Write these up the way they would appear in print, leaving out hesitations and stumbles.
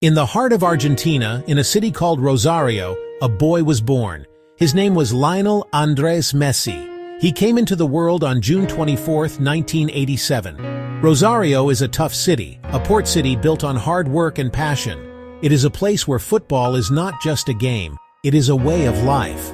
In the heart of Argentina, in a city called Rosario, a boy was born. His name was Lionel Andrés Messi. He came into the world on June 24, 1987. Rosario is a tough city, a port city built on hard work and passion. It is a place where football is not just a game, it is a way of life.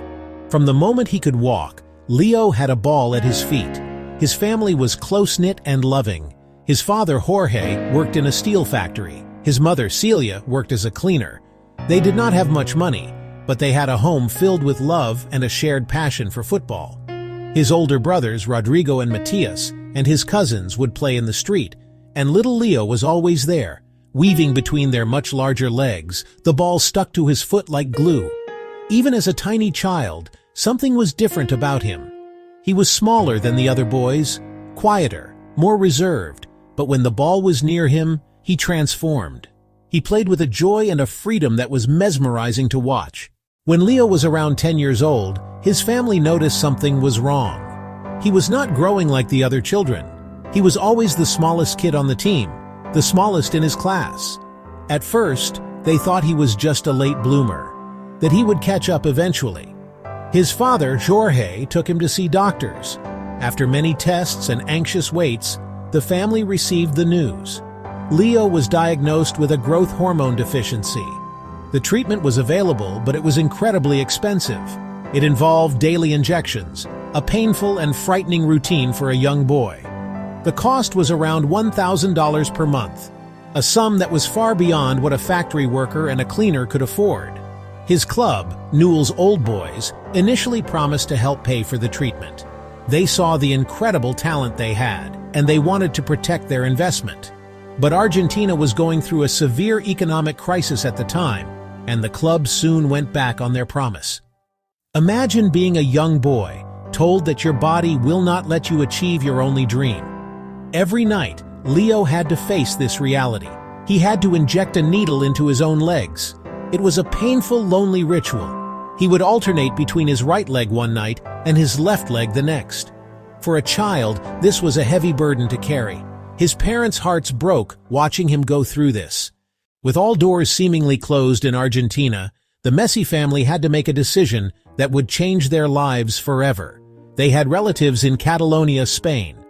From the moment he could walk, Leo had a ball at his feet. His family was close-knit and loving. His father, Jorge, worked in a steel factory. His mother, Celia, worked as a cleaner. They did not have much money, but they had a home filled with love and a shared passion for football. His older brothers, Rodrigo and Matias, and his cousins would play in the street, and little Leo was always there, weaving between their much larger legs, the ball stuck to his foot like glue. Even as a tiny child, something was different about him. He was smaller than the other boys, quieter, more reserved, but when the ball was near him, he transformed. He played with a joy and a freedom that was mesmerizing to watch. When Leo was around 10 years old, his family noticed something was wrong. He was not growing like the other children. He was always the smallest kid on the team, the smallest in his class. At first, they thought he was just a late bloomer, that he would catch up eventually. His father, Jorge, took him to see doctors. After many tests and anxious waits, the family received the news. Leo was diagnosed with a growth hormone deficiency. The treatment was available, but it was incredibly expensive. It involved daily injections, a painful and frightening routine for a young boy. The cost was around $1,000 per month, a sum that was far beyond what a factory worker and a cleaner could afford. His club, Newell's Old Boys, initially promised to help pay for the treatment. They saw the incredible talent they had, and they wanted to protect their investment. But Argentina was going through a severe economic crisis at the time, and the club soon went back on their promise. Imagine being a young boy, told that your body will not let you achieve your only dream. Every night, Leo had to face this reality. He had to inject a needle into his own legs. It was a painful, lonely ritual. He would alternate between his right leg one night and his left leg the next. For a child, this was a heavy burden to carry. His parents' hearts broke watching him go through this. With all doors seemingly closed in Argentina, the Messi family had to make a decision that would change their lives forever. They had relatives in Catalonia, Spain.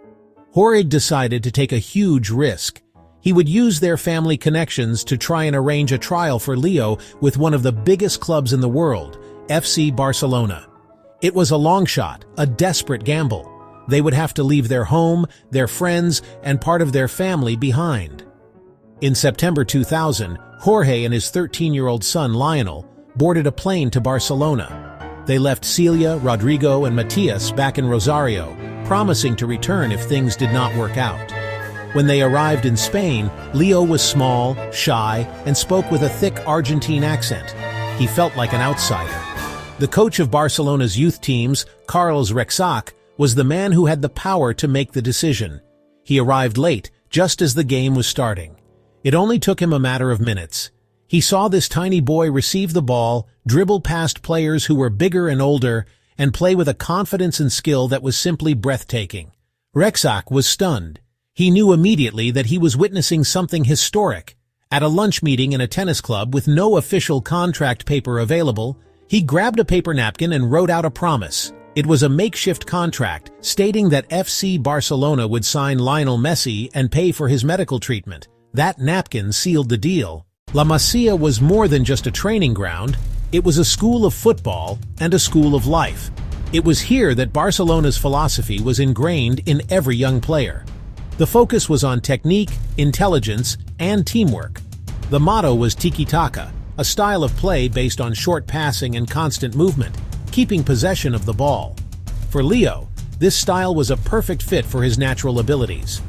Jorge decided to take a huge risk. He would use their family connections to try and arrange a trial for Leo with one of the biggest clubs in the world, FC Barcelona. It was a long shot, a desperate gamble. They would have to leave their home, their friends, and part of their family behind. In September 2000, Jorge and his 13-year-old son Lionel boarded a plane to Barcelona. They left Celia, Rodrigo, and Matias back in Rosario, promising to return if things did not work out. When they arrived in Spain, Leo was small, shy, and spoke with a thick Argentine accent. He felt like an outsider. The coach of Barcelona's youth teams, Carles Rexach, was the man who had the power to make the decision. He arrived late, just as the game was starting. It only took him a matter of minutes. He saw this tiny boy receive the ball, dribble past players who were bigger and older, and play with a confidence and skill that was simply breathtaking. Rexach was stunned. He knew immediately that he was witnessing something historic. At a lunch meeting in a tennis club with no official contract paper available, he grabbed a paper napkin and wrote out a promise. It was a makeshift contract stating that FC Barcelona would sign Lionel Messi and pay for his medical treatment. That napkin sealed the deal. La Masia was more than just a training ground. It was a school of football and a school of life. It was here that Barcelona's philosophy was ingrained in every young player. The focus was on technique, intelligence, and teamwork. The motto was tiki-taka, a style of play based on short passing and constant movement, keeping possession of the ball. For Leo, this style was a perfect fit for his natural abilities.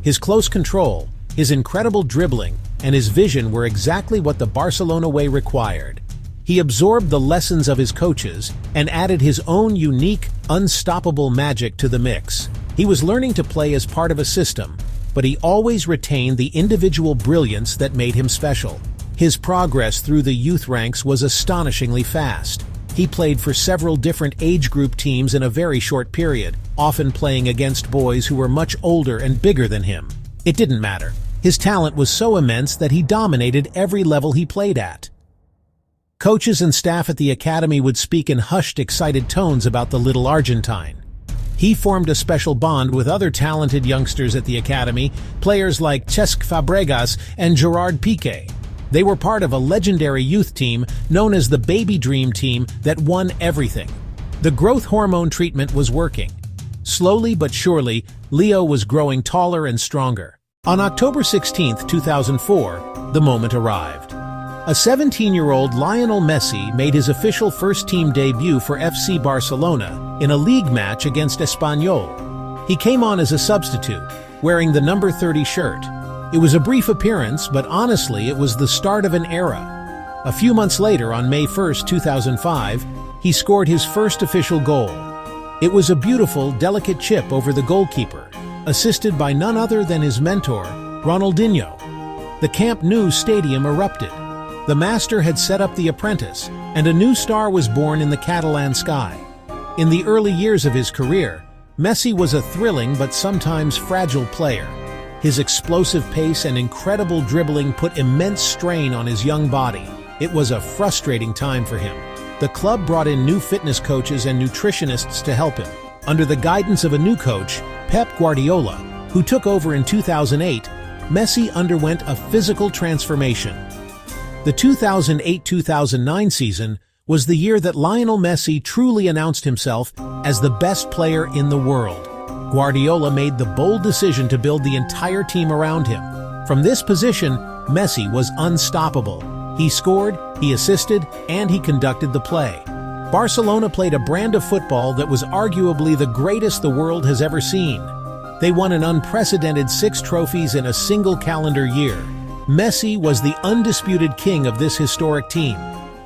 His close control, his incredible dribbling, and his vision were exactly what the Barcelona way required. He absorbed the lessons of his coaches and added his own unique, unstoppable magic to the mix. He was learning to play as part of a system, but he always retained the individual brilliance that made him special. His progress through the youth ranks was astonishingly fast. He played for several different age group teams in a very short period, often playing against boys who were much older and bigger than him. It didn't matter. His talent was so immense that he dominated every level he played at. Coaches and staff at the academy would speak in hushed, excited tones about the little Argentine. He formed a special bond with other talented youngsters at the academy, players like Cesc Fabregas and Gerard Piqué. They were part of a legendary youth team known as the Baby Dream Team that won everything. The growth hormone treatment was working. Slowly but surely, Leo was growing taller and stronger. On October 16, 2004, the moment arrived. A 17-year-old Lionel Messi made his official first-team debut for FC Barcelona in a league match against Espanyol. He came on as a substitute, wearing the number 30 shirt. It was a brief appearance, but honestly, it was the start of an era. A few months later, on May 1, 2005, he scored his first official goal. It was a beautiful, delicate chip over the goalkeeper, assisted by none other than his mentor, Ronaldinho. The Camp Nou stadium erupted. The master had set up the apprentice, and a new star was born in the Catalan sky. In the early years of his career, Messi was a thrilling but sometimes fragile player. His explosive pace and incredible dribbling put immense strain on his young body. It was a frustrating time for him. The club brought in new fitness coaches and nutritionists to help him. Under the guidance of a new coach, Pep Guardiola, who took over in 2008, Messi underwent a physical transformation. The 2008-2009 season was the year that Lionel Messi truly announced himself as the best player in the world. Guardiola made the bold decision to build the entire team around him. From this position, Messi was unstoppable. He scored, he assisted, and he conducted the play. Barcelona played a brand of football that was arguably the greatest the world has ever seen. They won an unprecedented 6 trophies in a single calendar year. Messi was the undisputed king of this historic team.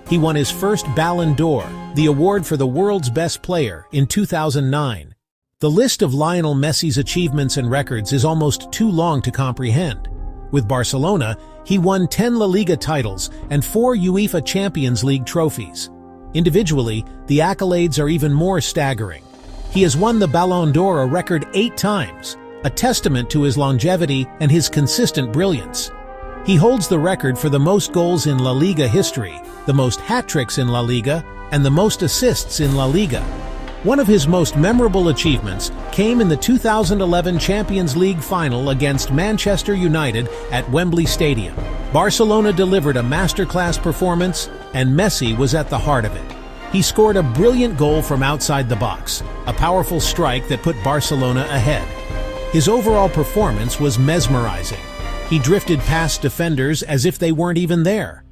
He won his first Ballon d'Or, the award for the world's best player, in 2009. The list of Lionel Messi's achievements and records is almost too long to comprehend. With Barcelona, he won 10 La Liga titles and 4 UEFA Champions League trophies. Individually, the accolades are even more staggering. He has won the Ballon d'Or a record 8 times, a testament to his longevity and his consistent brilliance. He holds the record for the most goals in La Liga history, the most hat-tricks in La Liga, and the most assists in La Liga. One of his most memorable achievements came in the 2011 Champions League final against Manchester United at Wembley Stadium. Barcelona delivered a masterclass performance, and Messi was at the heart of it. He scored a brilliant goal from outside the box, a powerful strike that put Barcelona ahead. His overall performance was mesmerizing. He drifted past defenders as if they weren't even there.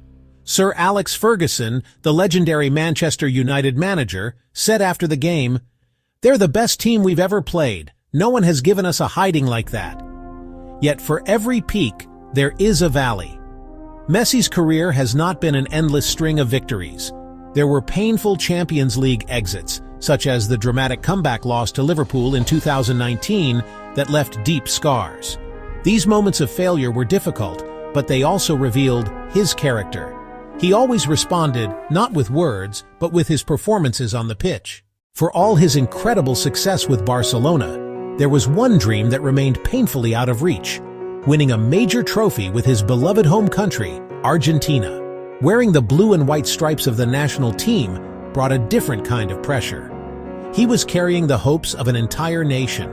Sir Alex Ferguson, the legendary Manchester United manager, said after the game, "They're the best team we've ever played. No one has given us a hiding like that." Yet for every peak, there is a valley. Messi's career has not been an endless string of victories. There were painful Champions League exits, such as the dramatic comeback loss to Liverpool in 2019 that left deep scars. These moments of failure were difficult, but they also revealed his character. He always responded, not with words, but with his performances on the pitch. For all his incredible success with Barcelona, there was one dream that remained painfully out of reach: winning a major trophy with his beloved home country, Argentina. Wearing the blue and white stripes of the national team brought a different kind of pressure. He was carrying the hopes of an entire nation.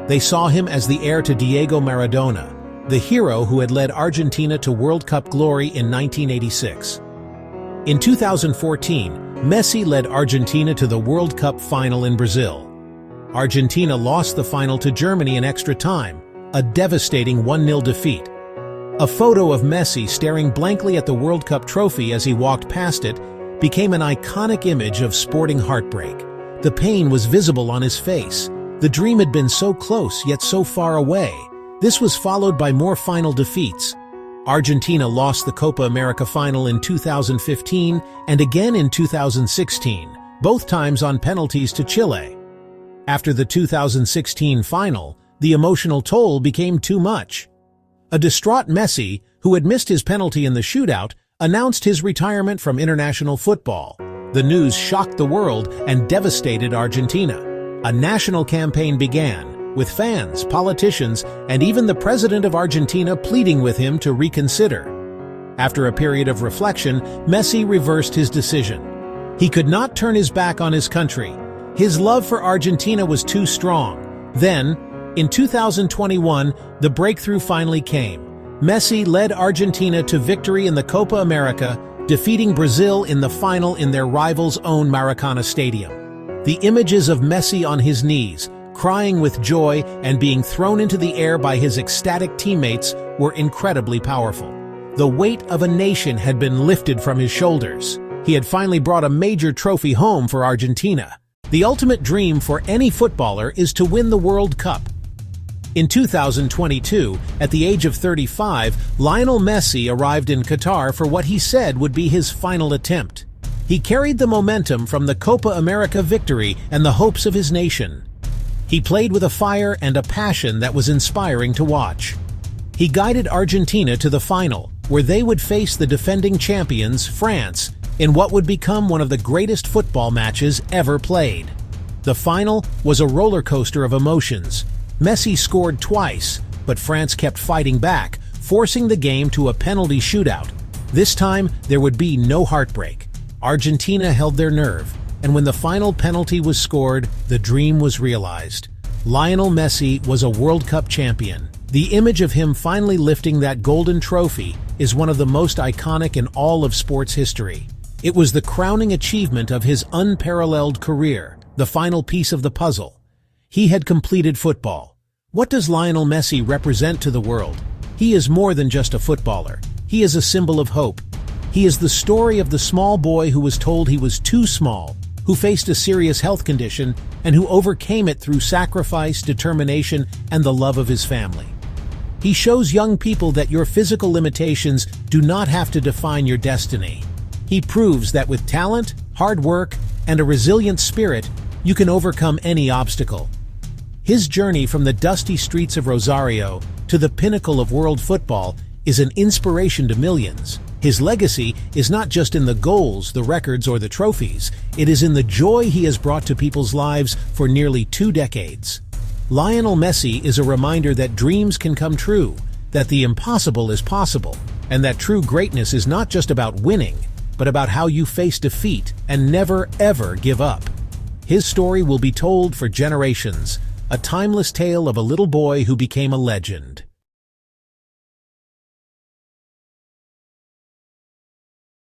They saw him as the heir to Diego Maradona, the hero who had led Argentina to World Cup glory in 1986. In 2014, Messi led Argentina to the World Cup final in Brazil. Argentina lost the final to Germany in extra time, a devastating 1-0 defeat. A photo of Messi staring blankly at the World Cup trophy as he walked past it became an iconic image of sporting heartbreak. The pain was visible on his face. The dream had been so close yet so far away. This was followed by more final defeats. Argentina lost the Copa América final in 2015 and again in 2016, both times on penalties to Chile. After the 2016 final, the emotional toll became too much. A distraught Messi, who had missed his penalty in the shootout, announced his retirement from international football. The news shocked the world and devastated Argentina. A national campaign began, with fans, politicians, and even the president of Argentina pleading with him to reconsider. After a period of reflection, Messi reversed his decision. He could not turn his back on his country. His love for Argentina was too strong. Then, in 2021, the breakthrough finally came. Messi led Argentina to victory in the Copa América, defeating Brazil in the final in their rivals' own Maracanã Stadium. The images of Messi on his knees, crying with joy and being thrown into the air by his ecstatic teammates were incredibly powerful. The weight of a nation had been lifted from his shoulders. He had finally brought a major trophy home for Argentina. The ultimate dream for any footballer is to win the World Cup. In 2022, at the age of 35, Lionel Messi arrived in Qatar for what he said would be his final attempt. He carried the momentum from the Copa América victory and the hopes of his nation. He played with a fire and a passion that was inspiring to watch. He guided Argentina to the final, where they would face the defending champions, France, in what would become one of the greatest football matches ever played. The final was a roller coaster of emotions. Messi scored twice, but France kept fighting back, forcing the game to a penalty shootout. This time, there would be no heartbreak. Argentina held their nerve, and when the final penalty was scored, the dream was realized. Lionel Messi was a World Cup champion. The image of him finally lifting that golden trophy is one of the most iconic in all of sports history. It was the crowning achievement of his unparalleled career, the final piece of the puzzle. He had completed football. What does Lionel Messi represent to the world? He is more than just a footballer. He is a symbol of hope. He is the story of the small boy who was told he was too small, who faced a serious health condition, and who overcame it through sacrifice, determination, and the love of his family. He shows young people that your physical limitations do not have to define your destiny. He proves that with talent, hard work, and a resilient spirit, you can overcome any obstacle. His journey from the dusty streets of Rosario to the pinnacle of world football is an inspiration to millions. His legacy is not just in the goals, the records, or the trophies. It is in the joy he has brought to people's lives for nearly 2 decades. Lionel Messi is a reminder that dreams can come true, that the impossible is possible, and that true greatness is not just about winning, but about how you face defeat and never, ever give up. His story will be told for generations, a timeless tale of a little boy who became a legend.